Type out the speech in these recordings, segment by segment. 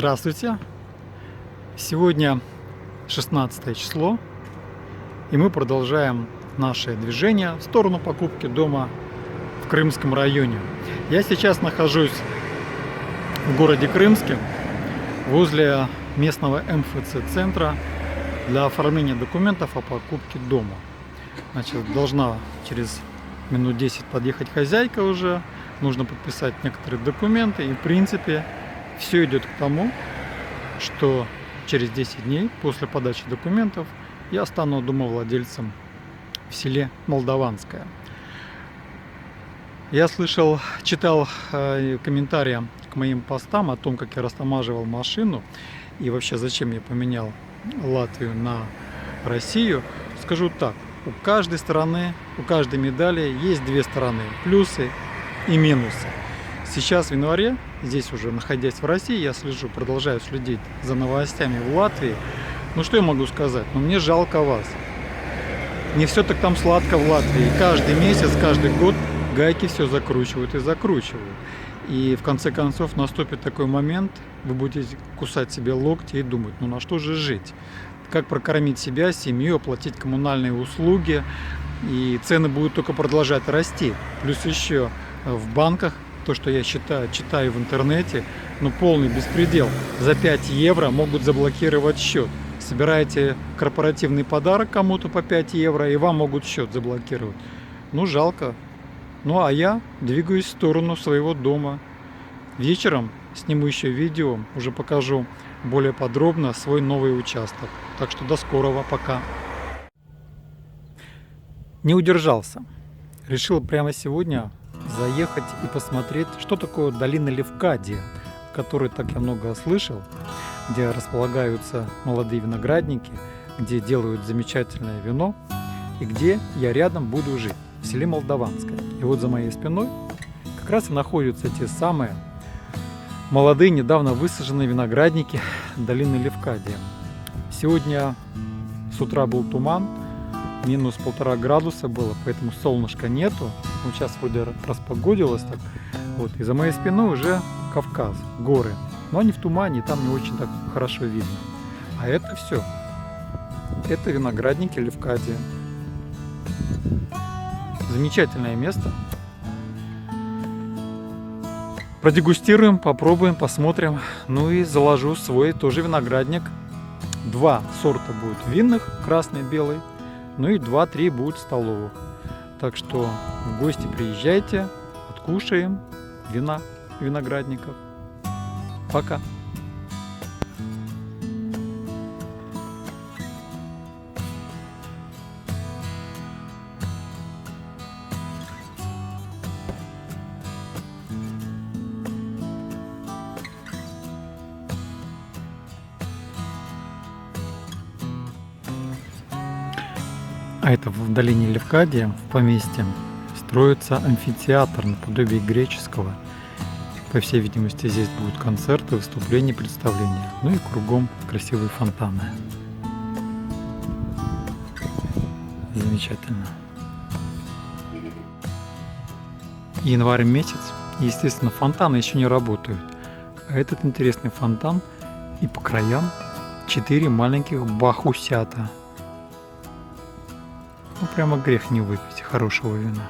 Здравствуйте! Сегодня 16 число, и мы продолжаем наше движение в сторону покупки дома в Крымском районе. Я сейчас нахожусь в городе Крымске, возле местного МФЦ-центра для оформления документов о покупке дома. Значит, должна через минут 10 подъехать хозяйка уже, нужно подписать некоторые документы, и в принципе все идет к тому, что через 10 дней после подачи документов я стану домовладельцем в селе Молдаванское. Я читал комментарии к моим постам о том, как я растамаживал машину и вообще зачем я поменял Латвию на Россию. Скажу так, у каждой стороны, у каждой медали есть две стороны, плюсы и минусы. Сейчас в январе, здесь уже находясь в России, я продолжаю следить за новостями в Латвии. Ну что я могу сказать? Ну мне жалко вас. Не все так там сладко в Латвии. Каждый месяц, каждый год гайки все закручивают и закручивают. И в конце концов наступит такой момент, вы будете кусать себе локти и думать, ну на что же жить? Как прокормить себя, семью, оплатить коммунальные услуги. И цены будут только продолжать расти. Плюс еще в банках, то, что я читаю в интернете, ну полный беспредел. За 5 евро могут заблокировать счет. Собираете корпоративный подарок кому-то по 5 евро, и вам могут счет заблокировать. Ну жалко. Ну а я двигаюсь в сторону своего дома. Вечером сниму еще видео, уже покажу более подробно свой новый участок. Так что до скорого, пока. Не удержался. Решил прямо сегодня заехать и посмотреть, что такое долина Левкадия, о которой так я много слышал, где располагаются молодые виноградники, где делают замечательное вино и где я рядом буду жить, в селе Молдаванское. И вот за моей спиной как раз и находятся те самые молодые, недавно высаженные виноградники долины Левкадия. Сегодня с утра был туман, минус 1,5 градуса было, поэтому солнышка нету. Ну, сейчас вроде распогодилось так. Вот. И за моей спиной уже Кавказ, горы. Но они в тумане, там не очень так хорошо видно. А это все. Это виноградники Левкадия. Замечательное место. Продегустируем, попробуем, посмотрим. Ну и заложу свой тоже виноградник. 2 сорта будет винных, красный, белый. Ну и 2-3 будут столовых. Так что в гости приезжайте, откушаем вина виноградников. Пока. А это в долине Левкадия, в поместье, строится амфитеатр наподобие греческого. По всей видимости, здесь будут концерты, выступления, представления. Ну и кругом красивые фонтаны. Замечательно. Январь месяц, естественно, фонтаны еще не работают. А этот интересный фонтан, и по краям 4 маленьких бахусята. Ну, прямо грех не выпить хорошего вина.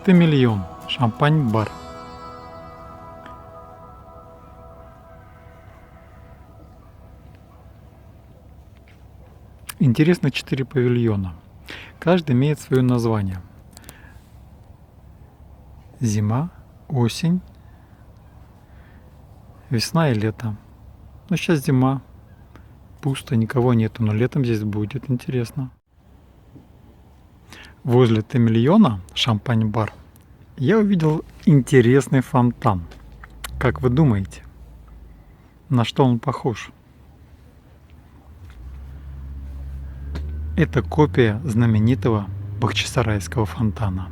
Темильон, шампань-бар. Интересно, 4 павильона. Каждый имеет свое название. Зима, осень, весна и лето. Ну, сейчас зима, пусто, никого нету, но летом здесь будет интересно. Возле Темильона, шампань-бар, я увидел интересный фонтан. Как вы думаете, на что он похож? Это копия знаменитого Бахчисарайского фонтана.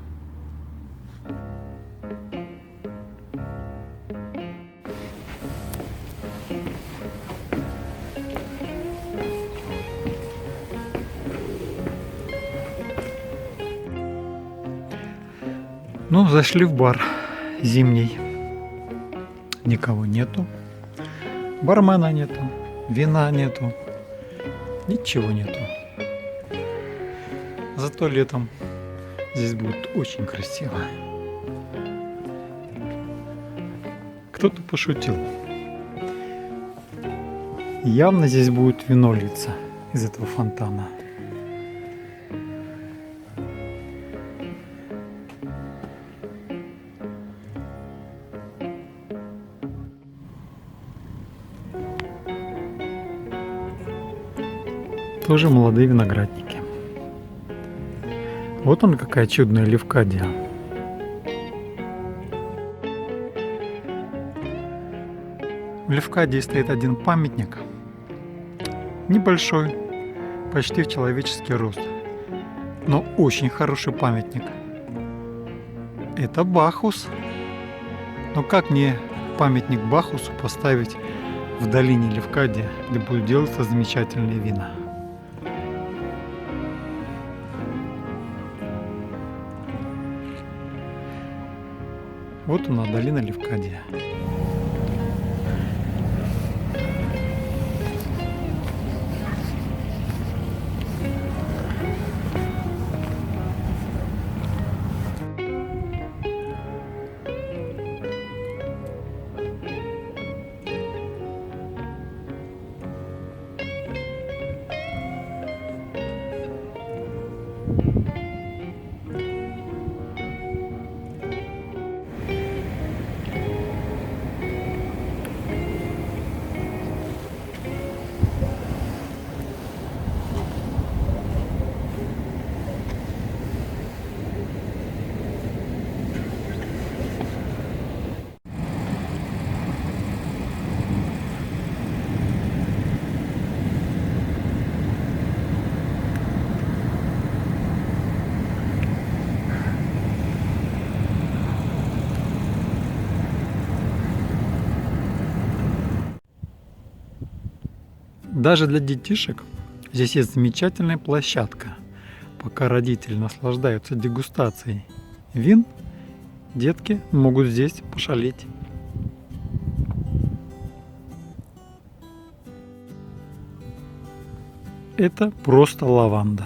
Ну, зашли в бар зимний. Никого нету. Бармена нету. Вина нету. Ничего нету. Зато летом здесь будет очень красиво. Кто-то пошутил. Явно здесь будет вино литься из этого фонтана. Тоже молодые виноградники. Вот он, какая чудная Левкадия. В Левкадии стоит один памятник, небольшой, почти в человеческий рост, но очень хороший памятник. Это Бахус. Но как мне памятник Бахусу поставить в долине Левкадия, где будут делаться замечательные вина? Вот она, долина Левкадия. Даже для детишек здесь есть замечательная площадка. Пока родители наслаждаются дегустацией вин, детки могут здесь пошалить. Это просто лаванда.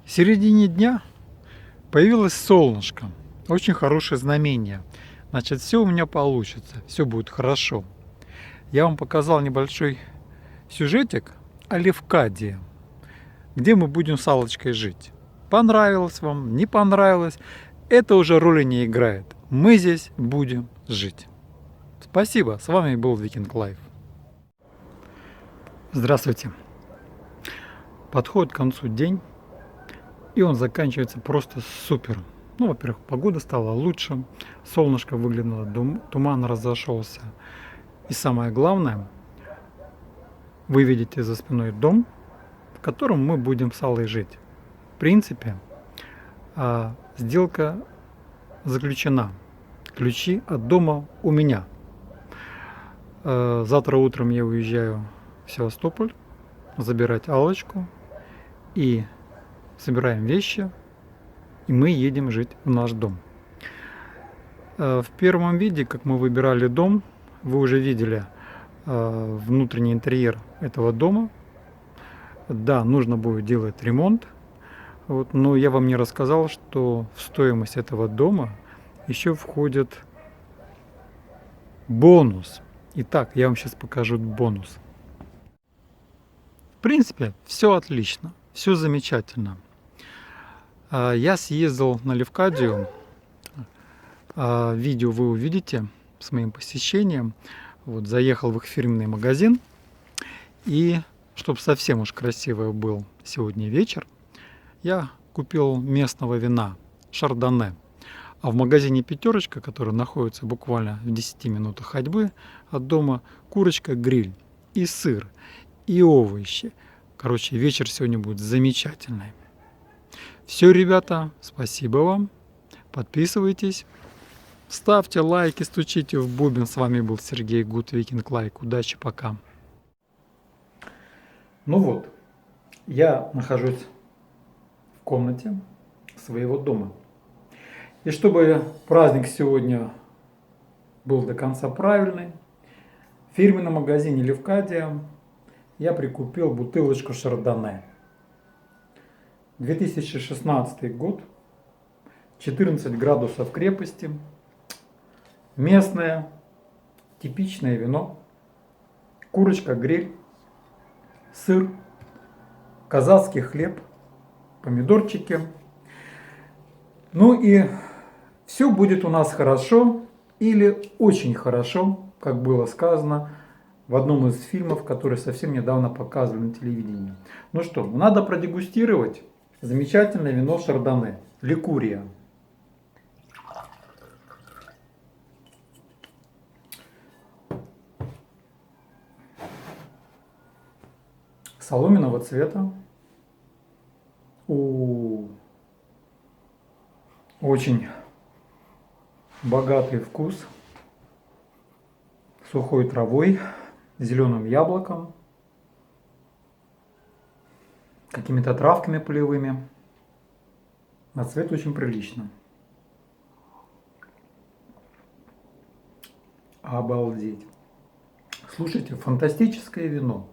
В середине дня появилось солнышко. Очень хорошее знамение. Значит, все у меня получится. Все будет хорошо. Я вам показал небольшой сюжетик о Левкадии, где мы будем с Аллочкой жить. Понравилось вам, не понравилось, это уже роли не играет. Мы здесь будем жить. Спасибо. С вами был Викинг Лайф. Здравствуйте. Подходит к концу день. И он заканчивается просто супер. Ну, во-первых, погода стала лучше, солнышко выглянуло, туман разошелся. И самое главное, вы видите за спиной дом, в котором мы будем с Аллой жить. В принципе, сделка заключена. Ключи от дома у меня. Завтра утром я уезжаю в Севастополь забирать Аллочку. И собираем вещи, и мы едем жить в наш дом. В первом виде, как мы выбирали дом, вы уже видели внутренний интерьер этого дома. Да, нужно будет делать ремонт, вот, но я вам не рассказал, что в стоимость этого дома еще входит бонус. Итак, я вам сейчас покажу бонус. В принципе, все отлично, все замечательно. Я съездил на Левкадию. Видео вы увидите с моим посещением. Вот, заехал в их фирменный магазин. И, чтобы совсем уж красивый был сегодня вечер, я купил местного вина Шардоне. А в магазине «Пятерочка», который находится буквально в 10 минутах ходьбы от дома, курочка-гриль и сыр, и овощи. Короче, вечер сегодня будет замечательный. Все, ребята, спасибо вам. Подписывайтесь, ставьте лайки, стучите в бубен. С вами был Сергей Good Viking Like. Удачи, пока. Ну вот, я нахожусь в комнате своего дома. И чтобы праздник сегодня был до конца правильный, в фирменном магазине Левкадия я прикупил бутылочку Шардоне. 2016 год, 14 градусов крепости, местное, типичное вино, курочка-гриль, сыр, казахский хлеб, помидорчики. Ну и все будет у нас хорошо или очень хорошо, как было сказано в одном из фильмов, который совсем недавно показывали на телевидении. Ну что, надо продегустировать замечательное вино Шардоне, Ликурия. Соломенного цвета. Очень богатый вкус. Сухой травой, зеленым яблоком, какими-то травками полевыми. На цвет очень прилично. Обалдеть. Слушайте, фантастическое вино.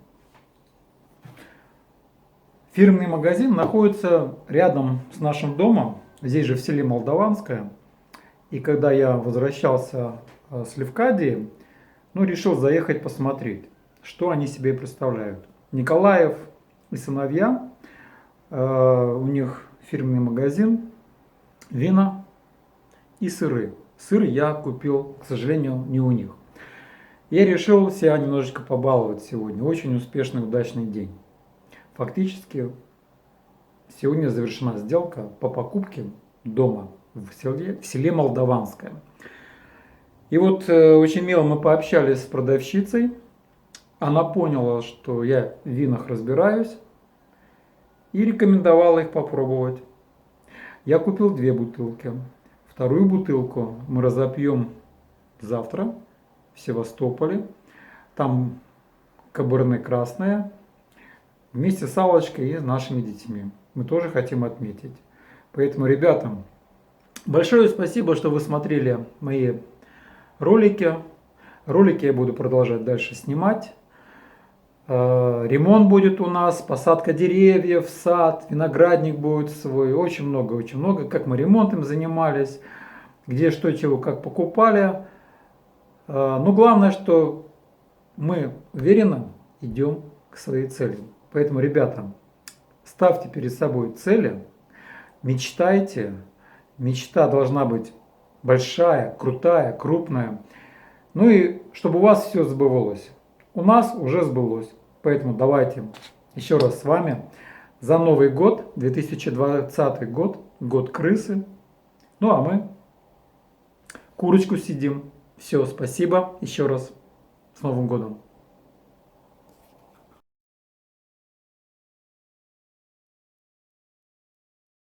Фирменный магазин находится рядом с нашим домом, здесь же в селе Молдаванское. И когда я возвращался с Левкадии, решил заехать посмотреть, что они себе представляют. Николаев и сыновья, у них фирменный магазин, вина и сыры. Сыр я купил, к сожалению, не у них. Я решил себя немножечко побаловать сегодня. Очень успешный, удачный день. Фактически сегодня завершена сделка по покупке дома в селе Молдаванское. И вот очень мило мы пообщались с продавщицей. Она поняла, что я в винах разбираюсь и рекомендовала их попробовать. Я купил 2 бутылки. Вторую бутылку мы разопьем завтра в Севастополе. Там каберне красное вместе с Аллочкой и нашими детьми. Мы тоже хотим отметить. Поэтому, ребятам, большое спасибо, что вы смотрели мои ролики. Ролики я буду продолжать дальше снимать. Ремонт будет у нас, посадка деревьев, сад, виноградник будет свой. Очень много. Как мы ремонтом занимались, где что, чего, как покупали. Но главное, что мы уверенно идем к своей цели. Поэтому, ребята, ставьте перед собой цели, мечтайте. Мечта должна быть большая, крутая, крупная. Ну и чтобы у вас все сбывалось. У нас уже сбылось. Поэтому давайте еще раз с вами за Новый год, 2020 год, год крысы. Ну а мы курочку сидим. Все, спасибо еще раз. С Новым годом!